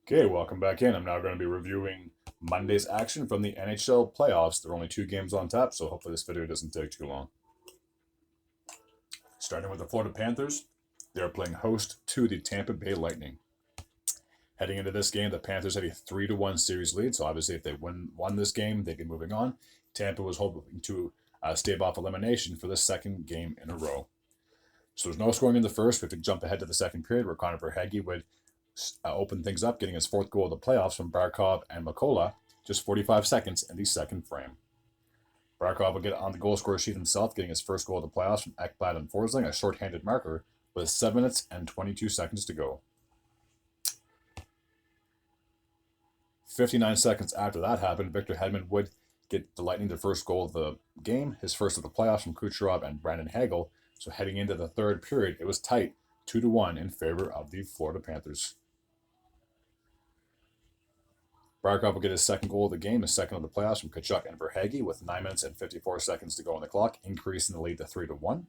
Okay, welcome back in. I'm now going to be reviewing Monday's action from the NHL playoffs. There are only two games on tap, so hopefully this video doesn't take too long. Starting with the Florida Panthers, they are playing host to the Tampa Bay Lightning. Heading into this game, the Panthers had a 3-1 series lead, so obviously if they won this game, they'd be moving on. Tampa was hoping to stave off elimination for the second game in a row. So there's no scoring in the first. We have to jump ahead to the second period where Connor Verhaeghe would open things up, getting his fourth goal of the playoffs from Barkov and Mikkola just 45 seconds in the second frame. Barkov will get on the goal scorer sheet himself, getting his first goal of the playoffs from Ekblad and Forsling, a shorthanded marker, with 7 minutes and 22 seconds to go. 59 seconds after that happened, Victor Hedman would get the Lightning their first goal of the game, his first of the playoffs from Kucherov and Brandon Hagel. So heading into the third period, it was tight, 2-1 in favor of the Florida Panthers. Barkov will get his second goal of the game, his second of the playoffs from Tkachuk and Verhaeghe with 9 minutes and 54 seconds to go on the clock, increasing the lead to 3-1.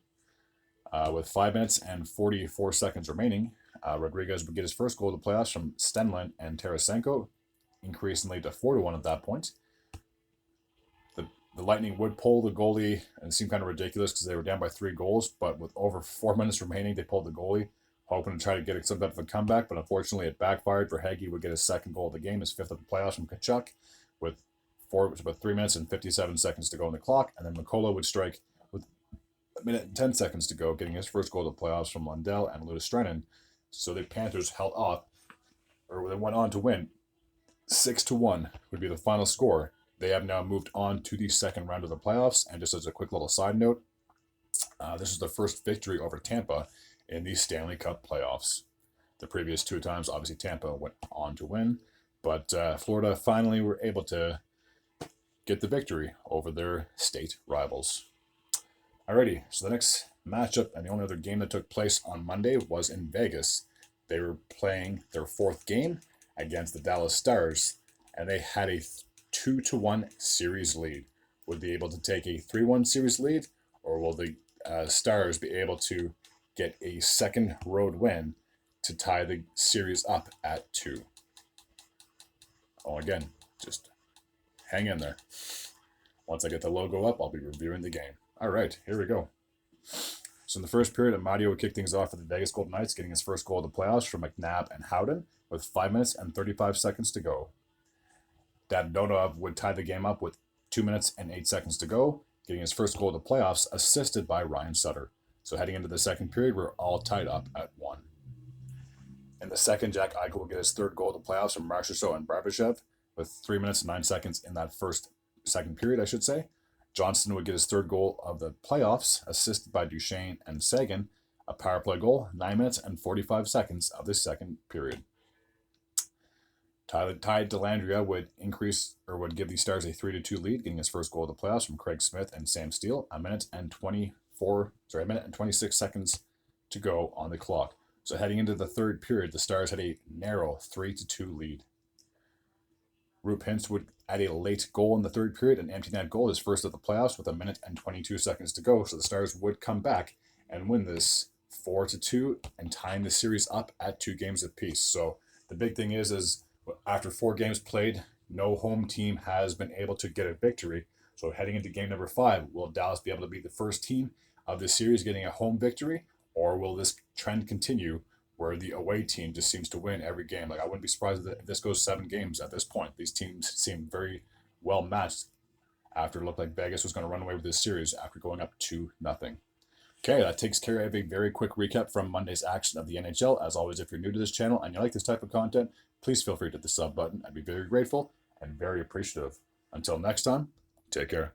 With 5 minutes and 44 seconds remaining, Rodriguez would get his first goal of the playoffs from Stenlund and Tarasenko, increasing the lead to 4-1 at that point. The Lightning would pull the goalie, and it seemed kind of ridiculous because they were down by 3 goals, but with over 4 minutes remaining, they pulled the goalie, hoping to try to get some type of a comeback, but unfortunately it backfired. Verhaeghe would get his second goal of the game, his fifth of the playoffs from Tkachuk, with 3 minutes and 57 seconds to go on the clock, and then Mikkola would strike with 1 minute and 10 seconds to go, getting his first goal of the playoffs from Lundell and Ludestrenen. So the Panthers held off, or they went on to win 6-1 would be the final score. They have now moved on to the second round of the playoffs, and just as a quick little side note, this is the first victory over Tampa in the Stanley Cup playoffs. The previous 2 times, obviously Tampa went on to win, but Florida finally were able to get the victory over their state rivals. Alrighty, so the next matchup and the only other game that took place on Monday was in Vegas. They were playing their 4th game against the Dallas Stars, and they had a 2-1 series lead. Would they be able to take a 3-1 series lead, or will the Stars be able to get a second road win to tie the series up at 2? Oh, again, just hang in there. Once I get the logo up, I'll be reviewing the game. All right, here we go. So in the first period, Amadio would kick things off for the Vegas Golden Knights, getting his first goal of the playoffs from McNabb and Howden with 5 minutes and 35 seconds to go. Dadonov would tie the game up with 2 minutes and 8 seconds to go, getting his first goal of the playoffs, assisted by Ryan Sutter. So heading into the second period, we're all tied up at 1. In the second, Jack Eichel will get his third goal of the playoffs from Marchessault and Barbashev with 3 minutes and 9 seconds in that second period, I should say. Johnston would get his third goal of the playoffs, assisted by Duchesne and Sagan, a power play goal, 9 minutes and 45 seconds of the second period. Ty Dellandrea would give the Stars a 3-2 lead, getting his first goal of the playoffs from Craig Smith and Sam Steele, 1 minute and 26 seconds to go on the clock. So heading into the third period, the Stars had a narrow 3-2 lead. Roop Hintz would add a late goal in the third period and empty net goal, his first of the playoffs, with 1 minute and 22 seconds to go. So the Stars would come back and win this 4-2 and tying the series up at 2 games apiece. So the big thing is after 4 games played, no home team has been able to get a victory. So heading into game number 5, will Dallas be able to be the first team of the series getting a home victory, or will this trend continue where the away team just seems to win every game? Like, I wouldn't be surprised if this goes 7 games at this point. These teams seem very well matched after it looked like Vegas was going to run away with this series after going up 2-0. Okay, that takes care of a very quick recap from Monday's action of the NHL. As always, if you're new to this channel and you like this type of content, please feel free to hit the sub button. I'd be very grateful and very appreciative. Until next time, take care.